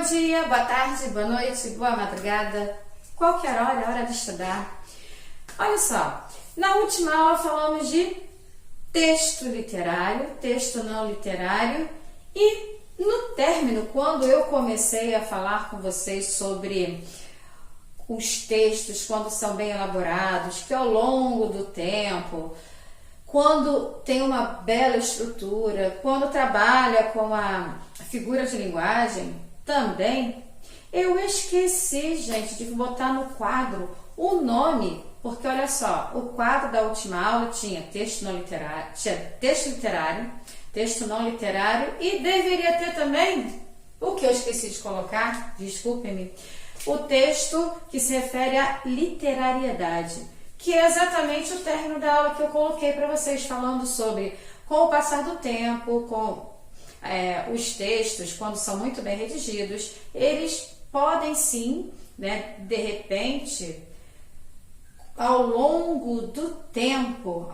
dia, boa tarde, boa noite, boa madrugada, qualquer hora é hora de estudar. Olha só, na última aula falamos de texto literário, texto não literário e no término, quando eu comecei a falar com vocês sobre os textos, quando são bem elaborados, que ao longo do tempo, quando tem uma bela estrutura, quando trabalha com a figura de linguagem, também eu esqueci, gente, de botar no quadro o nome, porque olha só, o quadro da última aula tinha texto não literário, texto não literário e deveria ter também, o que eu esqueci de colocar, desculpem-me, o texto que se refere à literariedade, que é exatamente o término da aula que eu coloquei para vocês, falando sobre, com o passar do tempo, com os textos, quando são muito bem redigidos, eles podem sim, né, de repente, ao longo do tempo,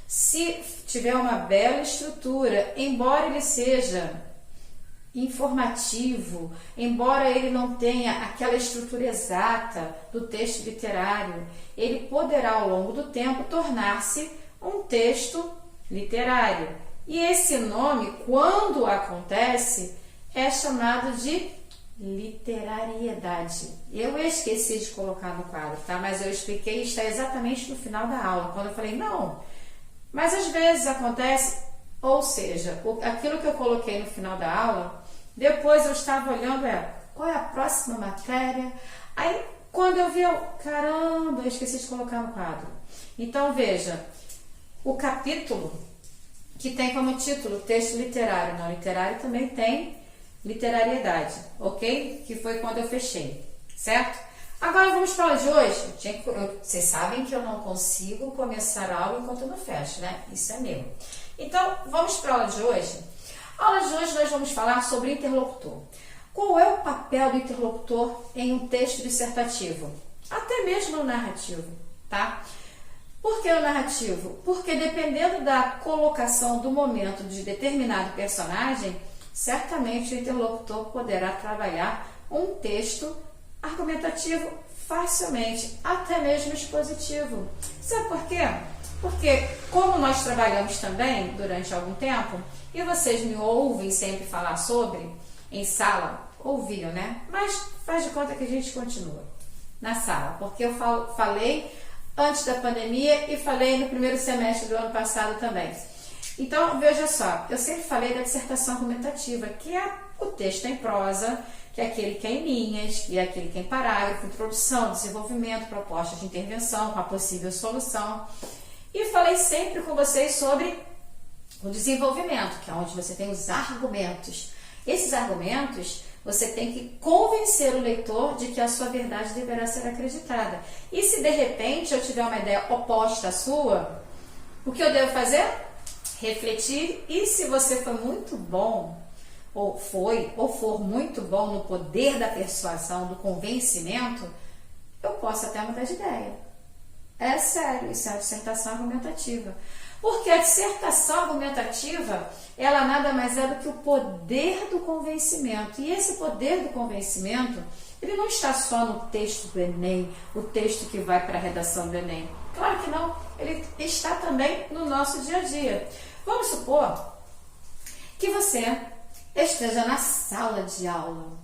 se tiver uma bela estrutura, embora ele seja informativo, embora ele não tenha aquela estrutura exata do texto literário, ele poderá ao longo do tempo tornar-se um texto literário. E esse nome, quando acontece, é chamado de literariedade. Eu esqueci de colocar no quadro, tá? Mas eu expliquei, está exatamente no final da aula, quando eu falei, não, mas às vezes acontece, ou seja, aquilo que eu coloquei no final da aula, depois eu estava olhando, qual é a próxima matéria? Aí, quando eu vi, caramba, eu esqueci de colocar no quadro. Então, veja, o capítulo que tem como título texto literário, não literário, também tem literariedade, ok? Que foi quando eu fechei, certo? Agora vamos para a aula de hoje. Vocês sabem que eu não consigo começar a aula enquanto eu não fecho, né? Isso é meu. Então, vamos para a aula de hoje. A aula de hoje nós vamos falar sobre interlocutor. Qual é o papel do interlocutor em um texto dissertativo? Até mesmo no narrativo, tá? Por que o narrativo? Porque dependendo da colocação do momento de determinado personagem, certamente o interlocutor poderá trabalhar um texto argumentativo facilmente, até mesmo expositivo. Sabe por quê? Porque como nós trabalhamos também durante algum tempo, e vocês me ouvem sempre falar sobre, em sala, ouviam, né? Mas faz de conta que a gente continua na sala, porque eu falei antes da pandemia e falei no primeiro semestre do ano passado também. Então, veja só, eu sempre falei da dissertação argumentativa, que é o texto em prosa, que é aquele que é em linhas, que é aquele que é em parágrafo, introdução, desenvolvimento, proposta de intervenção, com a possível solução. E falei sempre com vocês sobre o desenvolvimento, que é onde você tem os argumentos. Esses argumentos, você tem que convencer o leitor de que a sua verdade deverá ser acreditada. E se de repente eu tiver uma ideia oposta à sua, o que eu devo fazer? Refletir. E se você for muito bom, ou for muito bom no poder da persuasão, do convencimento, eu posso até mudar de ideia. É sério, isso é a dissertação argumentativa. Porque a dissertação argumentativa, ela nada mais é do que o poder do convencimento. E esse poder do convencimento, ele não está só no texto do Enem, o texto que vai para a redação do Enem. Claro que não, ele está também no nosso dia a dia. Vamos supor que você esteja na sala de aula.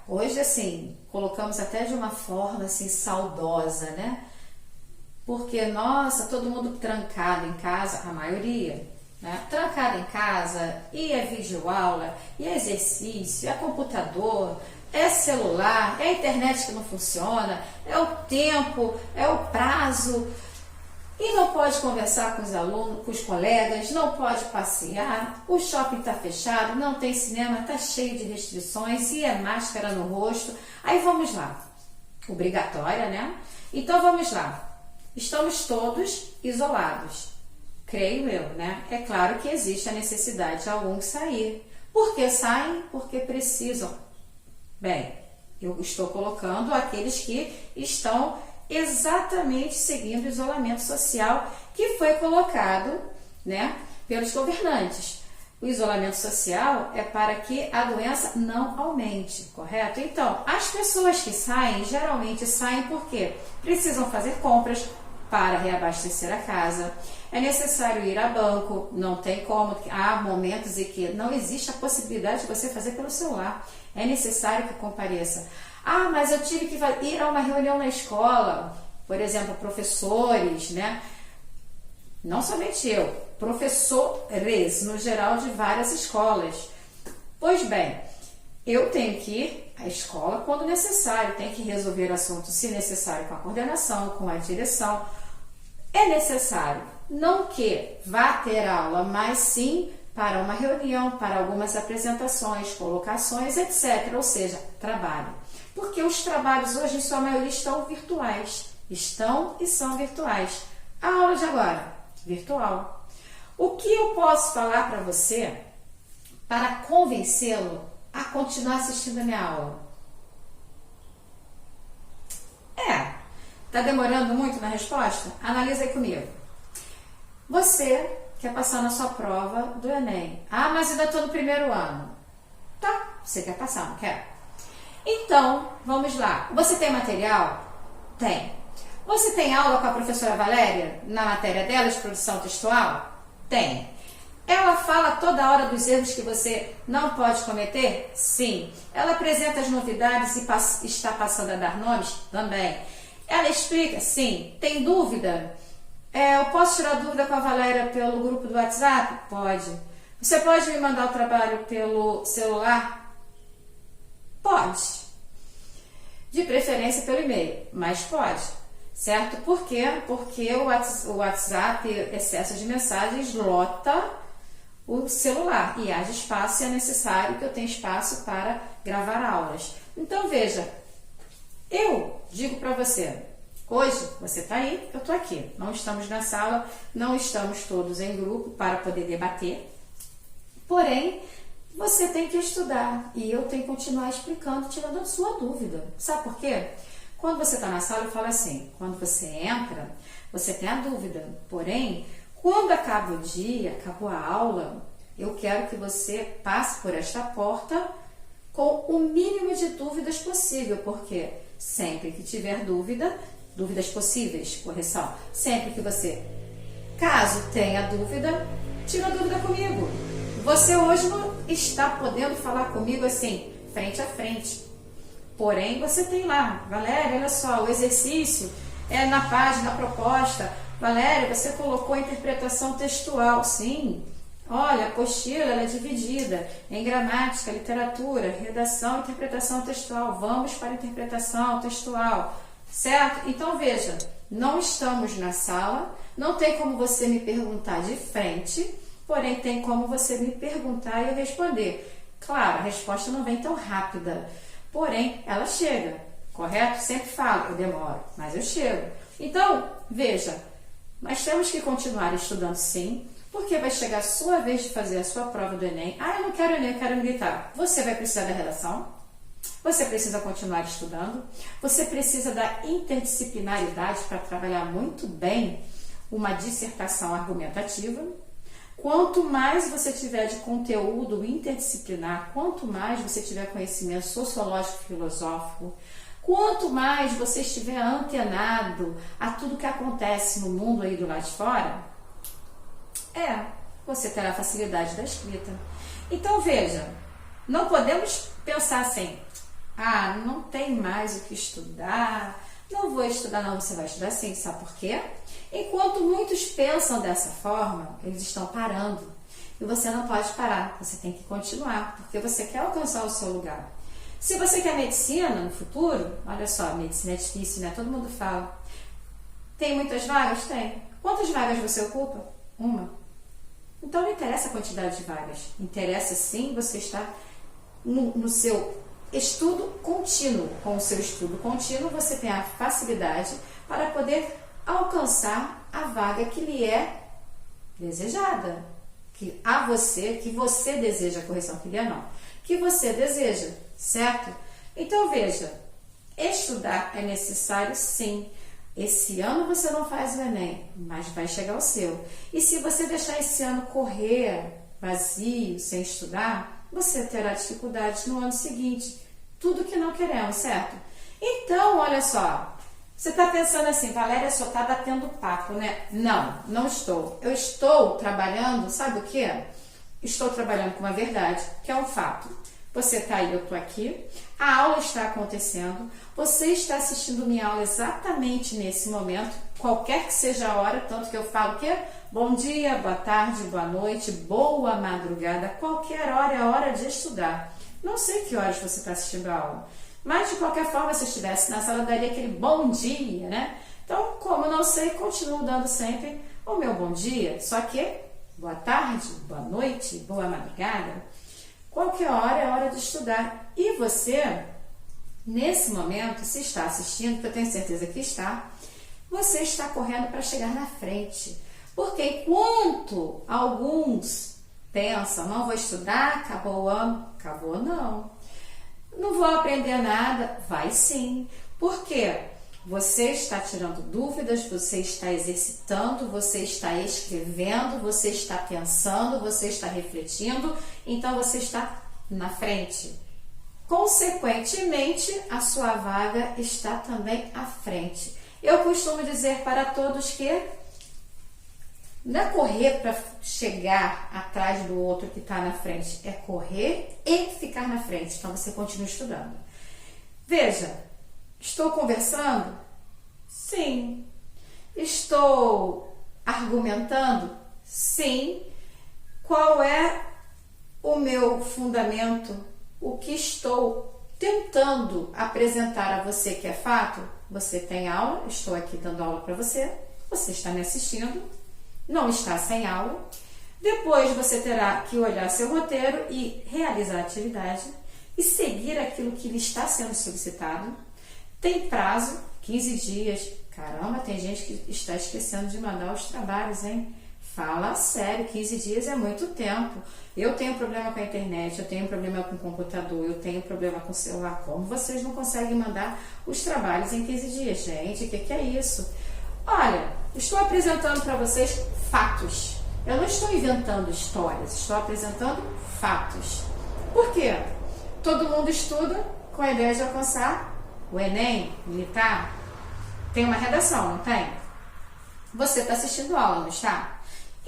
Hoje assim, colocamos até de uma forma assim saudosa, né? Porque, nossa, todo mundo trancado em casa, a maioria, né? Trancado em casa, e é videoaula, e é exercício, é computador, é celular, é a internet que não funciona, é o tempo, é o prazo, e não pode conversar com os alunos, com os colegas, não pode passear, o shopping está fechado, não tem cinema, está cheio de restrições, e é máscara no rosto. Aí vamos lá, obrigatória, né? Então vamos lá. Estamos todos isolados, creio eu, né? É claro que existe a necessidade de alguns sair. Por que saem? Porque precisam. Bem, eu estou colocando aqueles que estão exatamente seguindo o isolamento social que foi colocado, né, pelos governantes. O isolamento social é para que a doença não aumente, correto? Então, as pessoas que saem, geralmente saem porque precisam fazer compras para reabastecer a casa, é necessário ir a banco, não tem como, há momentos em que não existe a possibilidade de você fazer pelo celular, é necessário que compareça. Ah, mas eu tive que ir a uma reunião na escola, por exemplo, professores, né? Não somente eu, professores, no geral, de várias escolas. Pois bem, eu tenho que ir à escola quando necessário, tenho que resolver assuntos, se necessário, com a coordenação, com a direção. É necessário, não que vá ter aula, mas sim para uma reunião, para algumas apresentações, colocações, etc. Ou seja, trabalho. Porque os trabalhos hoje, em sua maioria, estão virtuais. Estão e são virtuais. A aula de agora, virtual. O que eu posso falar para você para convencê-lo a continuar assistindo a minha aula? Tá demorando muito na resposta? Analisa aí comigo. Você quer passar na sua prova do Enem. Ah, mas ainda estou no primeiro ano. Tá, você quer passar, não quer? Então, vamos lá. Você tem material? Tem. Você tem aula com a professora Valéria na matéria dela de produção textual? Tem. Ela fala toda hora dos erros que você não pode cometer? Sim. Ela apresenta as novidades e está passando a dar nomes? Também. Ela explica? Sim. Tem dúvida? Eu posso tirar dúvida com a Valéria pelo grupo do WhatsApp? Pode. Você pode me mandar o trabalho pelo celular? Pode. De preferência pelo e-mail, mas pode. Certo? Por quê? Porque o WhatsApp, excesso de mensagens, lota o celular e haja espaço e é necessário que eu tenha espaço para gravar aulas. Então, veja, eu digo para você, hoje você está aí, eu estou aqui. Não estamos na sala, não estamos todos em grupo para poder debater. Porém, você tem que estudar e eu tenho que continuar explicando, tirando a sua dúvida. Sabe por quê? Quando você está na sala, eu falo assim, quando você entra, você tem a dúvida. Porém, quando acaba o dia, acabou a aula, eu quero que você passe por esta porta com o mínimo de dúvidas possível, porque sempre que tiver dúvidas possíveis, correção, sempre que você, caso tenha dúvida, tira a dúvida comigo. Você hoje não está podendo falar comigo assim, frente a frente. Porém, você tem lá, Valéria, olha só, o exercício é na página, na proposta. Valéria, você colocou a interpretação textual. Sim. Olha, a apostila ela é dividida em gramática, literatura, redação e interpretação textual. Vamos para a interpretação textual, certo? Então, veja, não estamos na sala, não tem como você me perguntar de frente, porém tem como você me perguntar e eu responder. Claro, a resposta não vem tão rápida, porém ela chega, correto? Sempre falo, eu demoro, mas eu chego. Então, veja, nós temos que continuar estudando sim, porque vai chegar a sua vez de fazer a sua prova do Enem. Ah, eu não quero Enem, eu quero militar. Você vai precisar da redação, você precisa continuar estudando, você precisa da interdisciplinaridade para trabalhar muito bem uma dissertação argumentativa. Quanto mais você tiver de conteúdo interdisciplinar, quanto mais você tiver conhecimento sociológico e filosófico, quanto mais você estiver antenado a tudo que acontece no mundo aí do lado de fora, você terá facilidade da escrita. Então, veja, não podemos pensar assim, não tem mais o que estudar, não vou estudar, não, você vai estudar sim, sabe por quê? Enquanto muitos pensam dessa forma, eles estão parando. E você não pode parar, você tem que continuar, porque você quer alcançar o seu lugar. Se você quer medicina no futuro, olha só, medicina é difícil, né? Todo mundo fala. Tem muitas vagas? Tem. Quantas vagas você ocupa? Uma. Então não interessa a quantidade de vagas. Interessa sim você estar no seu estudo contínuo. Com o seu estudo contínuo, você tem a facilidade para poder alcançar a vaga que lhe é desejada. Que você deseja, correção que lhe é não. Que você deseja, certo? Então veja, estudar é necessário sim. Esse ano você não faz o Enem, mas vai chegar o seu. E se você deixar esse ano correr, vazio, sem estudar, você terá dificuldades no ano seguinte. Tudo que não queremos, certo? Então, olha só, você está pensando assim, Valéria, só está batendo papo, né? Não, não estou. Eu estou trabalhando, sabe o quê? Estou trabalhando com uma verdade, que é um fato. Você está aí, eu estou aqui, a aula está acontecendo, você está assistindo minha aula exatamente nesse momento, qualquer que seja a hora, tanto que eu falo o quê? Bom dia, boa tarde, boa noite, boa madrugada, qualquer hora é hora de estudar. Não sei que horas você está assistindo a aula, mas de qualquer forma, se eu estivesse na sala, eu daria aquele bom dia, né? Então, como não sei, continuo dando sempre o meu bom dia, só que boa tarde, boa noite, boa madrugada. Qualquer hora é hora de estudar. E você, nesse momento, se está assistindo, que eu tenho certeza que está, você está correndo para chegar na frente. Porque enquanto alguns pensam, não vou estudar, acabou o ano, acabou não. Não vou aprender nada, vai sim. Por quê? Você está tirando dúvidas, você está exercitando, você está escrevendo, você está pensando, você está refletindo, então você está na frente. Consequentemente, a sua vaga está também à frente. Eu costumo dizer para todos que não é correr para chegar atrás do outro que está na frente, é correr e ficar na frente. Então você continua estudando. Veja, estou conversando? Sim. Estou argumentando? Sim. Qual é o meu fundamento? O que estou tentando apresentar a você que é fato? Você tem aula, estou aqui dando aula para você, você está me assistindo, não está sem aula. Depois você terá que olhar seu roteiro e realizar a atividade e seguir aquilo que lhe está sendo solicitado. Tem prazo, 15 dias. Caramba, tem gente que está esquecendo de mandar os trabalhos, hein? Fala sério, 15 dias é muito tempo. Eu tenho problema com a internet, eu tenho problema com o computador, eu tenho problema com o celular. Como vocês não conseguem mandar os trabalhos em 15 dias? Gente, o que é isso? Olha, estou apresentando para vocês fatos. Eu não estou inventando histórias, estou apresentando fatos. Por quê? Todo mundo estuda com a ideia de alcançar o Enem, militar. Tem uma redação, não tem? Você está assistindo aula, não está?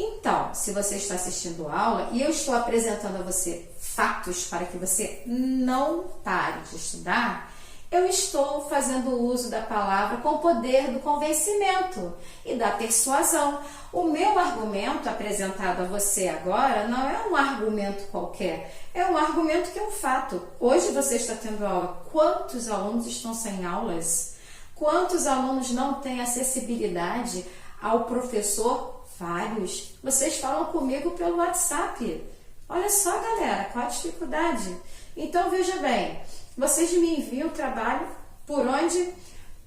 Então, se você está assistindo aula e eu estou apresentando a você fatos para que você não pare de estudar, eu estou fazendo uso da palavra com o poder do convencimento e da persuasão. O meu argumento apresentado a você agora não é um argumento qualquer, é um argumento que é um fato. Hoje você está tendo aula. Quantos alunos estão sem aulas? Quantos alunos não têm acessibilidade ao professor? Vários. Vocês falam comigo pelo WhatsApp. Olha só, galera, qual a dificuldade? Então, veja bem, vocês me enviam o trabalho por onde?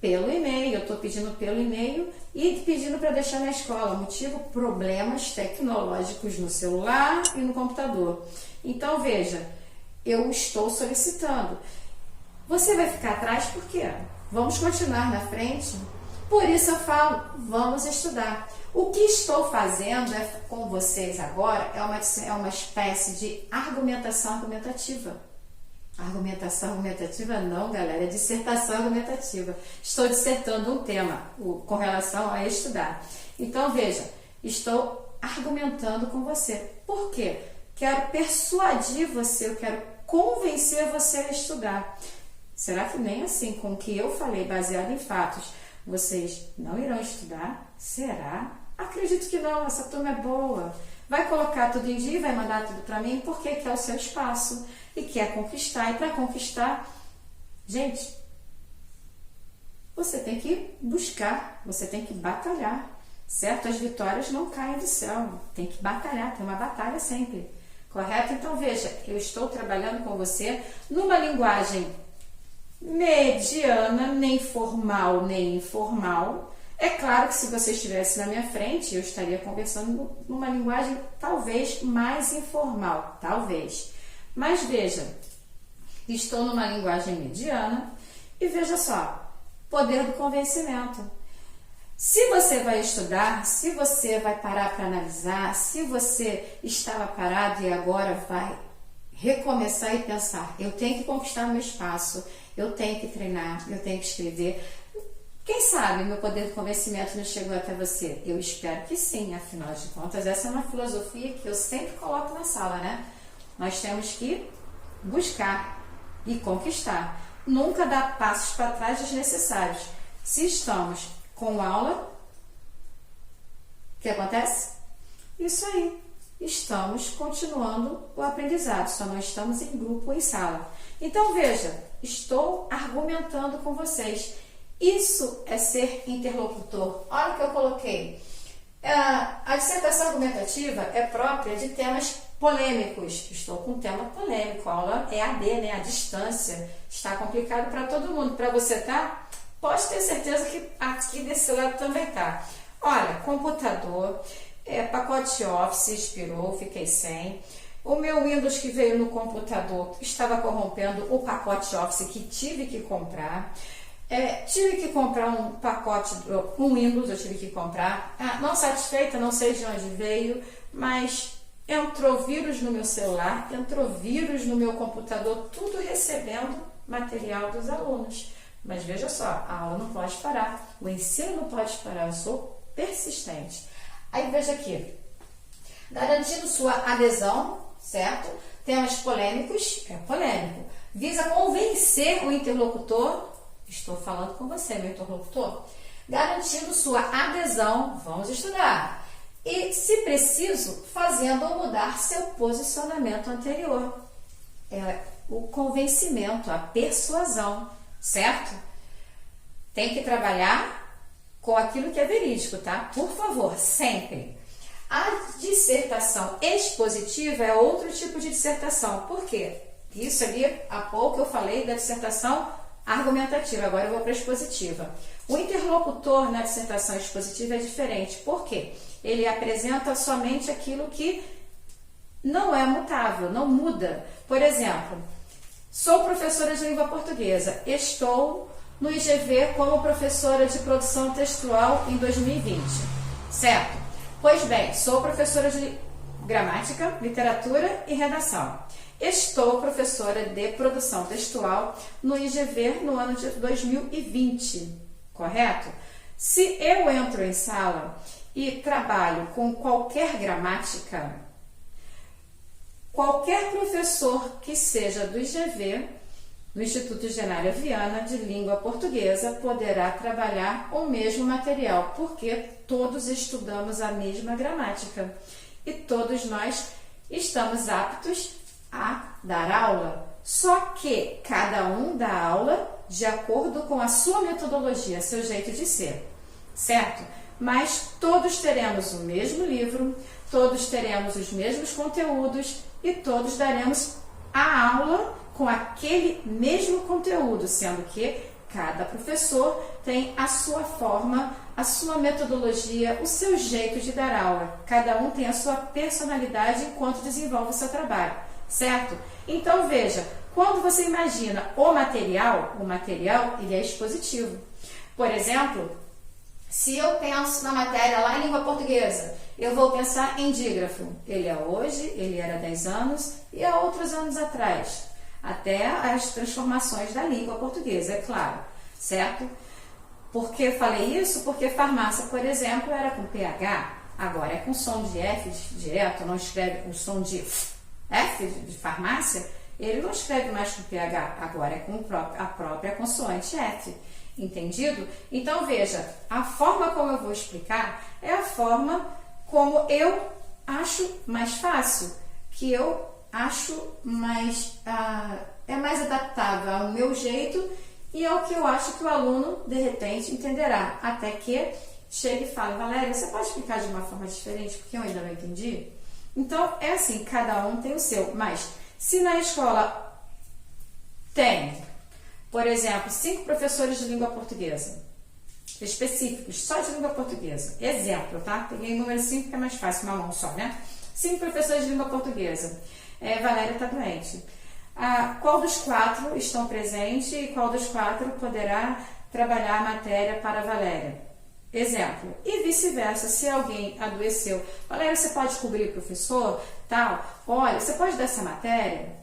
Pelo e-mail. Eu estou pedindo pelo e-mail e pedindo para deixar na escola. Motivo? Problemas tecnológicos no celular e no computador. Então, veja, eu estou solicitando. Você vai ficar atrás por quê? Vamos continuar na frente? Por isso eu falo, vamos estudar. O que estou fazendo com vocês agora é uma espécie de argumentação argumentativa. Argumentação argumentativa não, galera, é dissertação argumentativa. Estou dissertando um tema com relação a estudar. Então, veja, estou argumentando com você. Por quê? Quero persuadir você, eu quero convencer você a estudar. Será que nem assim, com o que eu falei, baseado em fatos, vocês não irão estudar? Será? Acredito que não, essa turma é boa. Vai colocar tudo em dia, vai mandar tudo para mim, porque quer o seu espaço e quer conquistar. E para conquistar, gente, você tem que buscar, você tem que batalhar, certo? As vitórias não caem do céu, tem que batalhar, tem uma batalha sempre, correto? Então veja, eu estou trabalhando com você numa linguagem mediana, nem formal, nem informal. É claro que se você estivesse na minha frente, eu estaria conversando numa linguagem talvez mais informal, talvez. Mas veja, estou numa linguagem mediana e veja só, poder do convencimento. Se você vai estudar, se você vai parar para analisar, se você estava parado e agora vai recomeçar e pensar, eu tenho que conquistar meu espaço, eu tenho que treinar, eu tenho que escrever. Quem sabe meu poder de convencimento não chegou até você? Eu espero que sim, afinal de contas, essa é uma filosofia que eu sempre coloco na sala, né? Nós temos que buscar e conquistar. Nunca dar passos para trás desnecessários. Se estamos com aula, o que acontece? Isso aí. Estamos continuando o aprendizado, só não estamos em grupo ou em sala. Então, veja, estou argumentando com vocês. Isso é ser interlocutor. Olha o que eu coloquei. A dissertação argumentativa é própria de temas polêmicos. Estou com um tema polêmico. A aula é AD, né? A distância. Está complicado para todo mundo. Para você, tá? Pode ter certeza que aqui desse lado também tá. Olha, computador, pacote Office expirou, fiquei sem. O meu Windows que veio no computador estava corrompendo o pacote Office que tive que comprar. Tive que comprar um pacote, um Windows eu tive que comprar. Não satisfeita, não sei de onde veio, mas entrou vírus no meu celular, entrou vírus no meu computador, tudo recebendo material dos alunos. Mas veja só, a aula não pode parar, o ensino não pode parar, eu sou persistente. Aí veja aqui, garantindo sua adesão, certo? Temas polêmicos, polêmico. Visa convencer o interlocutor, estou falando com você, meu interlocutor, garantindo sua adesão, vamos estudar. E, se preciso, fazendo mudar seu posicionamento anterior. O convencimento, a persuasão, certo? Tem que trabalhar com aquilo que é verídico, tá? Por favor, sempre. A dissertação expositiva é outro tipo de dissertação. Por quê? Isso ali, há pouco eu falei da dissertação argumentativa, agora eu vou para a expositiva. O interlocutor na dissertação expositiva é diferente. Por quê? Ele apresenta somente aquilo que não é mutável, não muda. Por exemplo, sou professora de língua portuguesa, estou no IGV como professora de produção textual em 2020, certo? Pois bem, sou professora de gramática, literatura e redação. Estou professora de produção textual no IGV no ano de 2020, correto? Se eu entro em sala e trabalho com qualquer gramática, qualquer professor que seja do IGV, no Instituto Genária Viana de Língua Portuguesa, poderá trabalhar o mesmo material, porque todos estudamos a mesma gramática e todos nós estamos aptos a dar aula. Só que cada um dá aula de acordo com a sua metodologia, seu jeito de ser, certo? Mas todos teremos o mesmo livro, todos teremos os mesmos conteúdos e todos daremos a aula com aquele mesmo conteúdo, sendo que cada professor tem a sua forma, a sua metodologia, o seu jeito de dar aula. Cada um tem a sua personalidade enquanto desenvolve o seu trabalho, certo? Então veja, quando você imagina o material ele é expositivo. Por exemplo, se eu penso na matéria lá em língua portuguesa, eu vou pensar em dígrafo. Ele é hoje, ele era há 10 anos e há outros anos atrás. Até as transformações da língua portuguesa, é claro, certo? Por que falei isso? Porque farmácia, por exemplo, era com PH, agora é com som de F direto, não escreve com som de F de farmácia, ele não escreve mais com PH, agora é com a própria consoante F, entendido? Então veja, a forma como eu vou explicar é a forma como eu acho mais fácil, que eu acho mais, é mais adaptável ao meu jeito e ao que eu acho que o aluno, de repente, entenderá. Até que chegue e fale, Valéria, você pode explicar de uma forma diferente, porque eu ainda não entendi? Então, é assim, cada um tem o seu. Mas, se na escola tem, por exemplo, 5 professores de língua portuguesa, específicos, só de língua portuguesa, exemplo, tá? Peguei o número 5 que é mais fácil, uma mão só, né? 5 professores de língua portuguesa. Valéria está doente. Qual dos 4 estão presentes e qual dos 4 poderá trabalhar a matéria para a Valéria? Exemplo. E vice-versa, se alguém adoeceu, Valéria, você pode cobrir o professor? Tal. Olha, você pode dar essa matéria?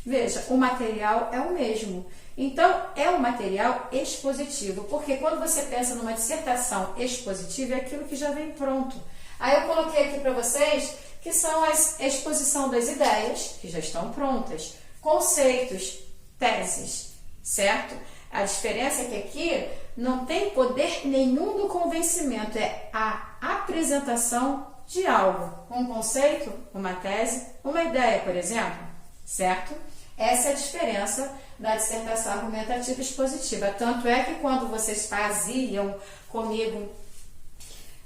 Veja, o material é o mesmo. Então, é um material expositivo, porque quando você pensa numa dissertação expositiva, é aquilo que já vem pronto. Aí eu coloquei aqui para vocês que são a exposição das ideias, que já estão prontas, conceitos, teses, certo? A diferença é que aqui não tem poder nenhum do convencimento, é a apresentação de algo, um conceito, uma tese, uma ideia, por exemplo, certo? Essa é a diferença da dissertação argumentativa expositiva. Tanto é que quando vocês faziam comigo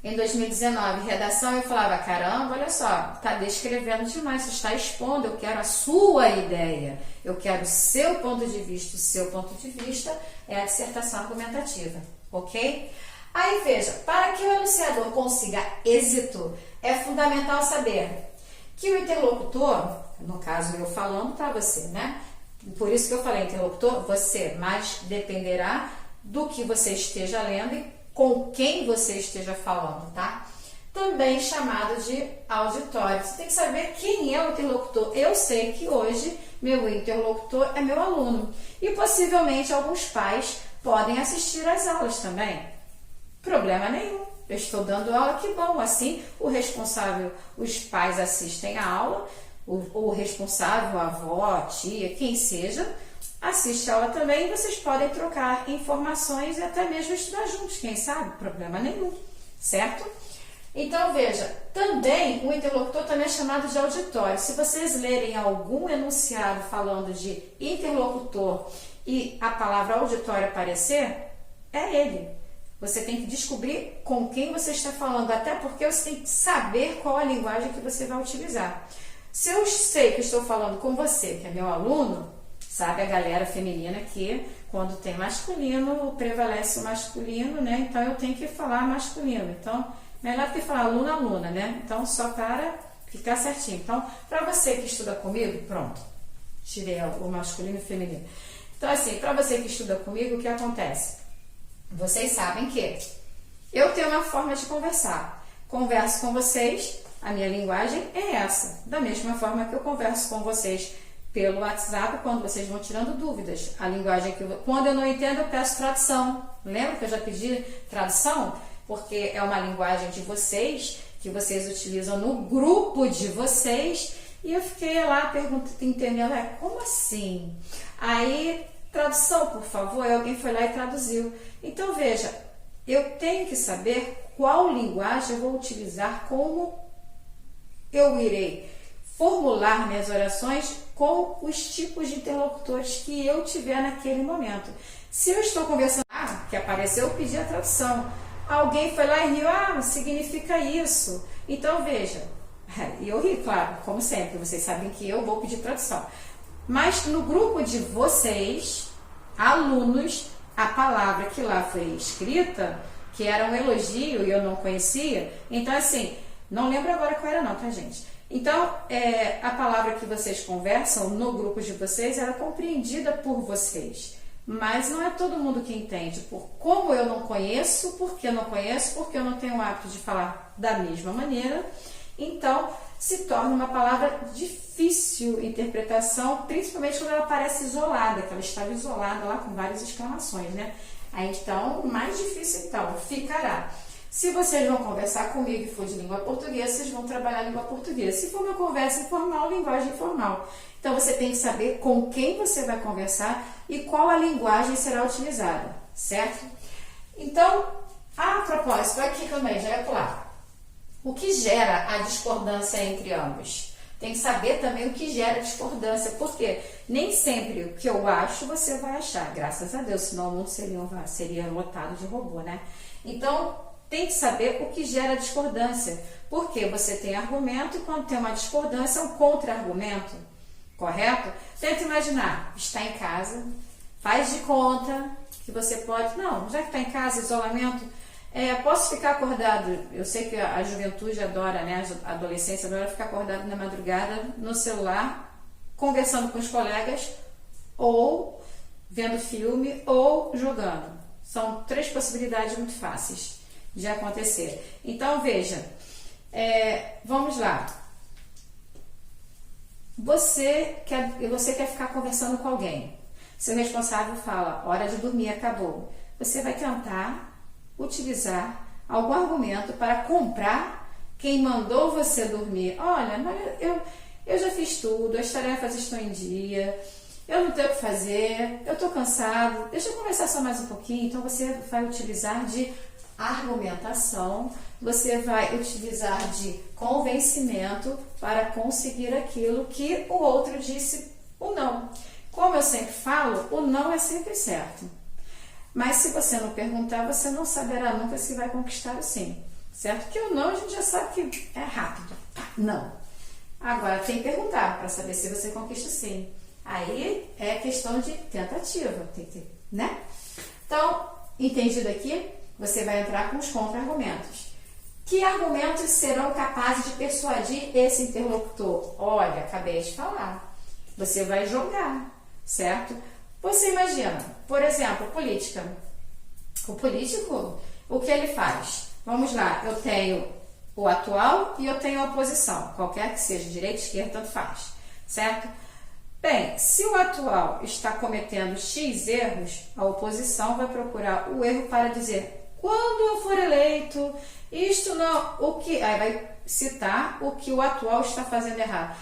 em 2019 redação, eu falava, caramba, olha só, está descrevendo demais, você está expondo, eu quero a sua ideia, eu quero o seu ponto de vista, o seu ponto de vista é a dissertação argumentativa, ok? Aí veja, para que o enunciador consiga êxito, é fundamental saber que o interlocutor, no caso eu falando para você, né? Por isso que eu falei interlocutor, você, mas dependerá do que você esteja lendo e com quem você esteja falando, tá? Também chamado de auditório. Você tem que saber quem é o interlocutor. Eu sei que hoje meu interlocutor é meu aluno e possivelmente alguns pais podem assistir às aulas também. Problema nenhum. Eu estou dando aula, que bom. Assim, o responsável, os pais assistem a aula, o responsável, a avó, a tia, quem seja, assiste a aula também e vocês podem trocar informações e até mesmo estudar juntos, quem sabe? Problema nenhum, certo? Então, veja, também o interlocutor também é chamado de auditório. Se vocês lerem algum enunciado falando de interlocutor e a palavra auditório aparecer, é ele. Você tem que descobrir com quem você está falando, até porque você tem que saber qual a linguagem que você vai utilizar. Se eu sei que estou falando com você, que é meu aluno, sabe a galera feminina que quando tem masculino, prevalece o masculino, né? Então eu tenho que falar masculino. Então, melhor do que falar aluno, aluna, né? Então, só para ficar certinho. Então, para você que estuda comigo, pronto, tirei o masculino e o feminino. Então, assim, para você que estuda comigo, o que acontece? Vocês sabem que eu tenho uma forma de conversar. Converso com vocês, a minha linguagem é essa. Da mesma forma que eu converso com vocês pelo WhatsApp, quando vocês vão tirando dúvidas. A linguagem que quando eu não entendo, eu peço tradução. Lembra que eu já pedi tradução? Porque é uma linguagem de vocês, que vocês utilizam no grupo de vocês, e eu fiquei lá entendendo, como assim? Aí, tradução, por favor, aí alguém foi lá e traduziu. Então, veja, eu tenho que saber qual linguagem eu vou utilizar, como eu irei formular minhas orações com os tipos de interlocutores que eu tiver naquele momento. Se eu estou conversando, que apareceu, eu pedi a tradução. Alguém foi lá e riu, significa isso. Então, veja, e eu ri, claro, como sempre, vocês sabem que eu vou pedir tradução. Mas no grupo de vocês, alunos, a palavra que lá foi escrita, que era um elogio e eu não conhecia, então assim, não lembro agora qual era não, tá, gente? Então, a palavra que vocês conversam no grupo de vocês era compreendida por vocês. Mas não é todo mundo que entende. Como eu não conheço, porque eu não tenho o hábito de falar da mesma maneira, então se torna uma palavra difícil de interpretação, principalmente quando ela aparece isolada, que ela estava isolada lá com várias exclamações, né? Aí então, mais difícil então ficará. Se vocês vão conversar comigo e for de língua portuguesa, vocês vão trabalhar a língua portuguesa. Se for uma conversa informal, linguagem informal. Então, você tem que saber com quem você vai conversar e qual a linguagem será utilizada, certo? Então, a propósito, aqui também, já ia pular. O que gera a discordância entre ambos? Tem que saber também o que gera discordância, porque nem sempre o que eu acho você vai achar, graças a Deus, senão o mundo seria lotado de robô, né? Então, tem que saber o que gera discordância, porque você tem argumento e quando tem uma discordância é um contra-argumento, correto? Tenta imaginar, está em casa, faz de conta que você pode, não, já que está em casa, isolamento, posso ficar acordado, eu sei que a juventude adora, né, a adolescência adora ficar acordado na madrugada no celular, conversando com os colegas, ou vendo filme, ou jogando. São 3 possibilidades muito fáceis. de acontecer. Então, veja, vamos lá. Você quer ficar conversando com alguém. Seu responsável fala, hora de dormir, acabou. Você vai tentar utilizar algum argumento para comprar quem mandou você dormir. Olha, mas eu já fiz tudo, as tarefas estão em dia, eu não tenho o que fazer, eu estou cansado, deixa eu conversar só mais um pouquinho. Então você vai utilizar de argumentação, você vai utilizar de convencimento para conseguir aquilo que o outro disse o não. Como eu sempre falo, o não é sempre certo. Mas se você não perguntar, você não saberá nunca se vai conquistar o sim. Certo? Porque o não a gente já sabe que é rápido. Não. Agora tem que perguntar para saber se você conquista o sim. Aí é questão de tentativa, né? Então, entendido aqui, você vai entrar com os contra-argumentos. Que argumentos serão capazes de persuadir esse interlocutor? Olha, acabei de falar. Você vai jogar, certo? Você imagina, por exemplo, política. O político, o que ele faz? Vamos lá, eu tenho o atual e eu tenho a oposição, qualquer que seja, direita, esquerda, tanto faz, certo? Bem, se o atual está cometendo X erros, a oposição vai procurar o erro para dizer, quando eu for eleito, isto não, aí vai citar o que o atual está fazendo errado.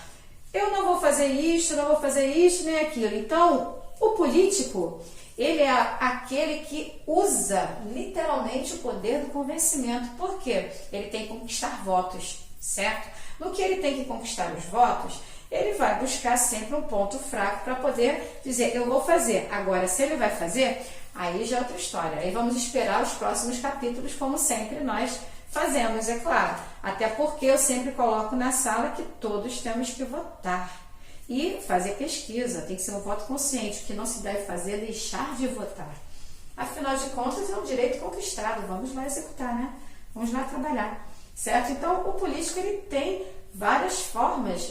Eu não vou fazer isto, não vou fazer isto, nem aquilo. Então, o político, ele é aquele que usa literalmente o poder do convencimento. Por quê? Ele tem que conquistar votos, certo? No que ele tem que conquistar os votos, ele vai buscar sempre um ponto fraco para poder dizer, eu vou fazer. Agora, se ele vai fazer, aí já é outra história. Aí vamos esperar os próximos capítulos, como sempre nós fazemos, é claro. Até porque eu sempre coloco na sala que todos temos que votar. E fazer pesquisa, tem que ser um voto consciente. O que não se deve fazer é deixar de votar. Afinal de contas, é um direito conquistado. Vamos lá executar, né? Vamos lá trabalhar, certo? Então, o político, ele tem várias formas,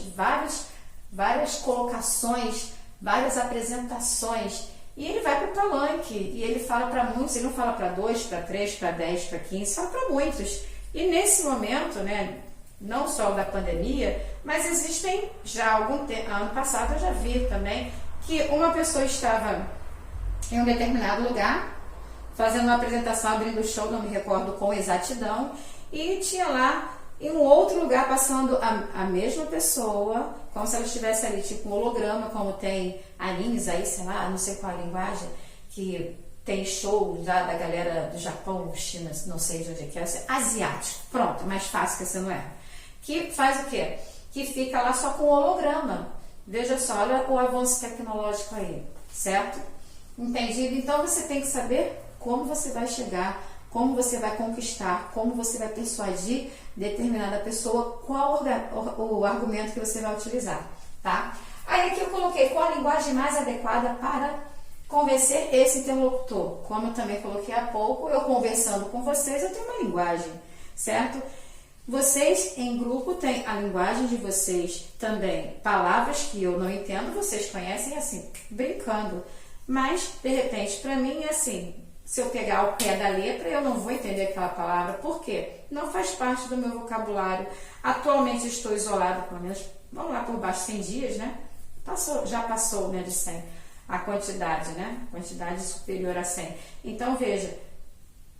várias colocações, várias apresentações. E ele vai para o palanque, e ele fala para muitos, ele não fala para 2, para 3, para 10, para 15, fala para muitos. E nesse momento, né, não só da pandemia, mas existem já algum tempo, ano passado eu já vi também, que uma pessoa estava em um determinado lugar, fazendo uma apresentação, abrindo o show, não me recordo com exatidão, e tinha lá em um outro lugar passando a mesma pessoa, como se ela estivesse ali, tipo um holograma, como tem animes aí, sei lá, não sei qual a linguagem, que tem show da galera do Japão, China, não sei de onde é que é, asiático, pronto, mais fácil que você não é. Que faz o quê? Que fica lá só com holograma. Veja só, olha o avanço tecnológico aí, certo? Entendido? Então você tem que saber como você vai chegar, como você vai conquistar, como você vai persuadir determinada pessoa, qual o argumento que você vai utilizar, tá? Aí aqui eu coloquei qual a linguagem mais adequada para convencer esse interlocutor. Como eu também coloquei há pouco, eu conversando com vocês, eu tenho uma linguagem, certo? Vocês em grupo têm a linguagem de vocês também, palavras que eu não entendo, vocês conhecem assim, brincando. Mas, de repente, para mim é assim, se eu pegar o pé da letra, eu não vou entender aquela palavra. Por quê? Não faz parte do meu vocabulário. Atualmente estou isolada, pelo menos, vamos lá por baixo, 100 dias, né? Já passou, né, de 100, a quantidade, né? Quantidade superior a 100. Então, veja,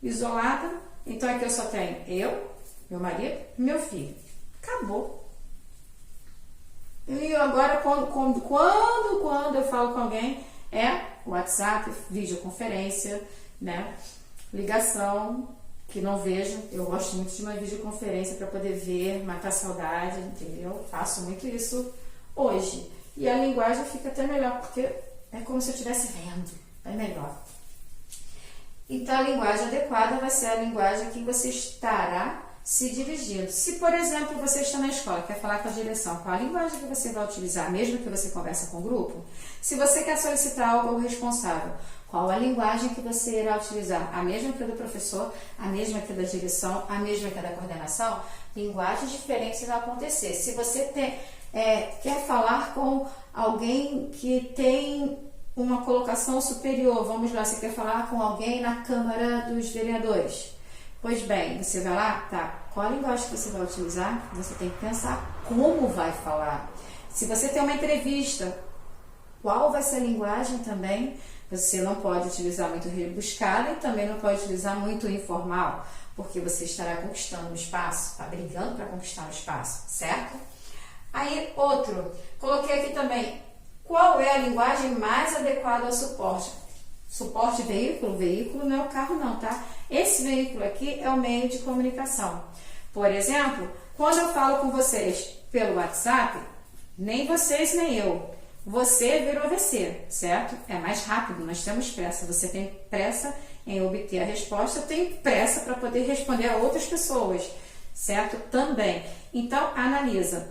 isolada, então aqui eu só tenho eu, meu marido e meu filho. Acabou. E agora, quando eu falo com alguém, é WhatsApp, videoconferência, né? Ligação, que não vejo. Eu gosto muito de uma videoconferência para poder ver, matar saudade, entendeu? Faço muito isso hoje. E a linguagem fica até melhor, porque é como se eu estivesse vendo. É melhor. Então, a linguagem adequada vai ser a linguagem que você estará se dirigindo. Se, por exemplo, você está na escola, quer falar com a direção, qual a linguagem que você vai utilizar, mesmo que você converse com o grupo? Se você quer solicitar algo ao responsável, qual a linguagem que você irá utilizar? A mesma que a do professor, a mesma que a da direção, a mesma que a da coordenação? Linguagens diferentes vão acontecer. Se você quer falar com alguém que tem uma colocação superior, vamos lá, você quer falar com alguém na Câmara dos Vereadores, Pois bem, você vai lá, tá? Qual a linguagem que você vai utilizar? Você tem que pensar como vai falar. Se você tem uma entrevista, qual vai ser a linguagem também? Você não pode utilizar muito rebuscada e também não pode utilizar muito informal, porque você estará conquistando um espaço, está brigando para conquistar um espaço, certo? Aí, outro, coloquei aqui também, qual é a linguagem mais adequada ao suporte? Suporte veículo? Veículo não é o carro não, tá? Esse veículo aqui é o meio de comunicação. Por exemplo, quando eu falo com vocês pelo WhatsApp, nem vocês nem eu. Você virou você, certo? É mais rápido, nós temos pressa. Você tem pressa em obter a resposta, eu tenho pressa para poder responder a outras pessoas, certo? Também. Então, analisa.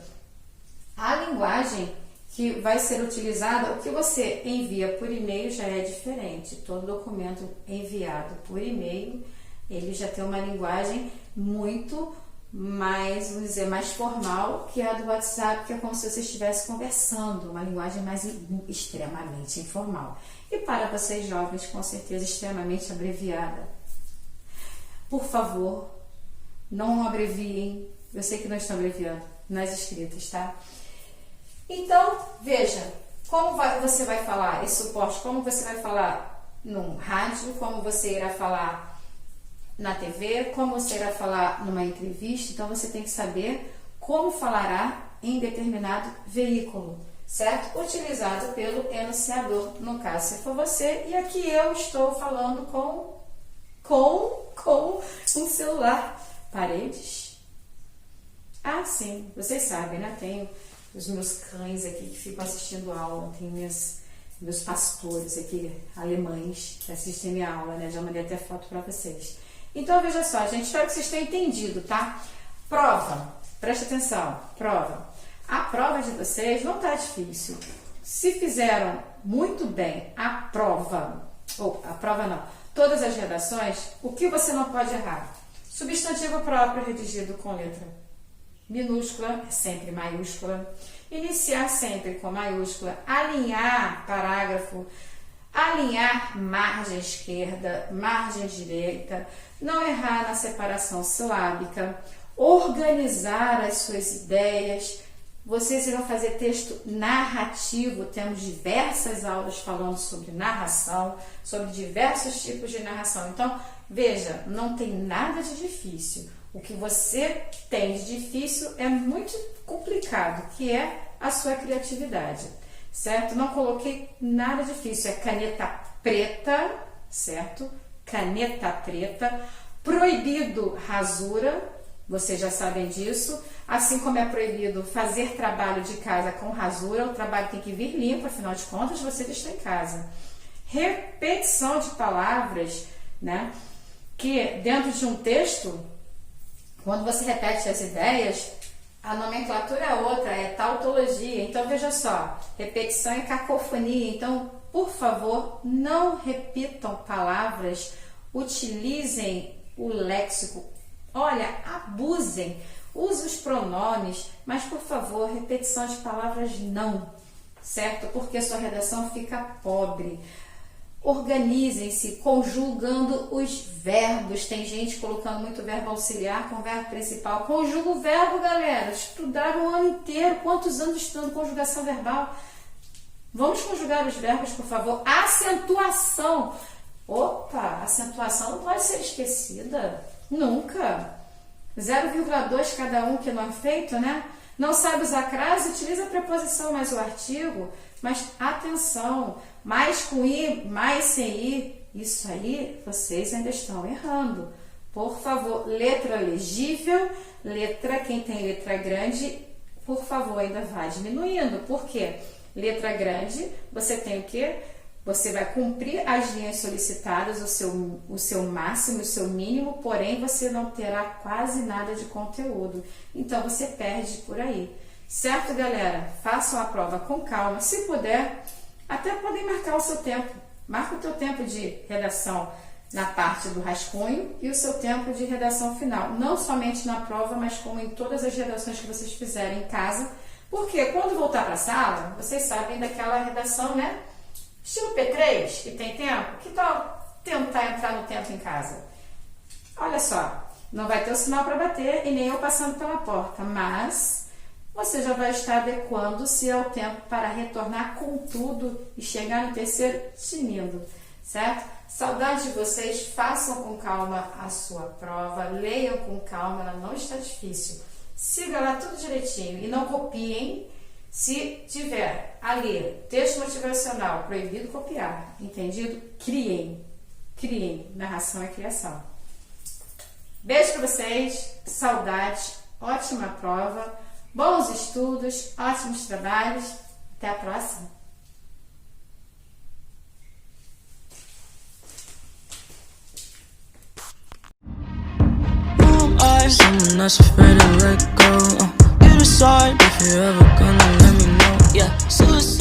A linguagem que vai ser utilizada, o que você envia por e-mail já é diferente. Todo documento enviado por e-mail, ele já tem uma linguagem muito mais, vamos dizer, mais formal que a do WhatsApp, que é como se você estivesse conversando, uma linguagem mais extremamente informal. E para vocês jovens, com certeza, extremamente abreviada. Por favor, não abreviem, eu sei que não estão abreviando nas escritas, tá? Então, veja, como você vai falar esse suporte, como você vai falar num rádio, como você irá falar na TV, como você irá falar numa entrevista. Então, você tem que saber como falará em determinado veículo, certo? Utilizado pelo enunciador, no caso, se for você, e aqui eu estou falando com um celular. Paredes? Ah, sim, vocês sabem, né? Tenho os meus cães aqui que ficam assistindo aula, tem meus pastores aqui, alemães, que assistem minha aula, né? Já mandei até foto para vocês. Então, veja só, gente, espero que vocês tenham entendido, tá? Prova, presta atenção, prova. A prova de vocês não tá difícil. Se fizeram muito bem a prova não, todas as redações, o que você não pode errar? Substantivo próprio redigido com letra minúscula, sempre maiúscula. Iniciar sempre com maiúscula. Alinhar parágrafo. Alinhar margem esquerda, margem direita. Não errar na separação silábica. Organizar as suas ideias. Vocês irão fazer texto narrativo. Temos diversas aulas falando sobre narração, sobre diversos tipos de narração. Então, veja, não tem nada de difícil. O que você tem de difícil é muito complicado, que é a sua criatividade, certo? Não coloquei nada difícil, é caneta preta, certo? Caneta preta. Proibido rasura, vocês já sabem disso. Assim como é proibido fazer trabalho de casa com rasura, o trabalho tem que vir limpo, afinal de contas, você está em casa. Repetição de palavras, né? Que dentro de um texto, quando você repete as ideias, a nomenclatura é outra, é tautologia. Então, veja só, repetição é cacofonia. Então, por favor, não repitam palavras, utilizem o léxico. Olha, abusem, use os pronomes, mas, por favor, repetição de palavras não, certo? Porque a sua redação fica pobre. Organizem-se conjugando os verbos. Tem gente colocando muito verbo auxiliar com verbo principal. Conjuga o verbo, galera. Estudaram o ano inteiro. Quantos anos estudando conjugação verbal? Vamos conjugar os verbos, por favor. Acentuação. Opa, acentuação não pode ser esquecida. Nunca. 0,2 cada um que não é feito, né? Não sabe usar crase? Utiliza a preposição mais o artigo. Mas atenção, mais com i, mais sem i, isso aí vocês ainda estão errando. Por favor, letra legível, letra, quem tem letra grande, por favor, ainda vai diminuindo. Por quê? Letra grande, você tem o quê? Você vai cumprir as linhas solicitadas, o seu máximo, o seu mínimo, porém você não terá quase nada de conteúdo. Então você perde por aí. Certo, galera? Façam a prova com calma. Se puder, até podem marcar o seu tempo. Marca o teu tempo de redação na parte do rascunho e o seu tempo de redação final. Não somente na prova, mas como em todas as redações que vocês fizerem em casa. Porque quando voltar para a sala, vocês sabem daquela redação, né? Estilo P3, que tem tempo. Que tal tentar entrar no tempo em casa? Olha só, Não vai ter o sinal para bater e nem eu passando pela porta, mas você já vai estar adequando-se ao tempo para retornar com tudo e chegar no terceiro tinindo, certo? Saudade de vocês, façam com calma a sua prova, leiam com calma, ela não está difícil. Siga lá tudo direitinho e não copiem. Se tiver ali texto motivacional, proibido copiar, entendido? Criem. Narração é criação. Beijo para vocês, saudade, ótima prova, bons estudos, ótimos trabalhos. Até a próxima. Someone that's afraid to let go. You decide if you're ever gonna let me know. Yeah, suicide.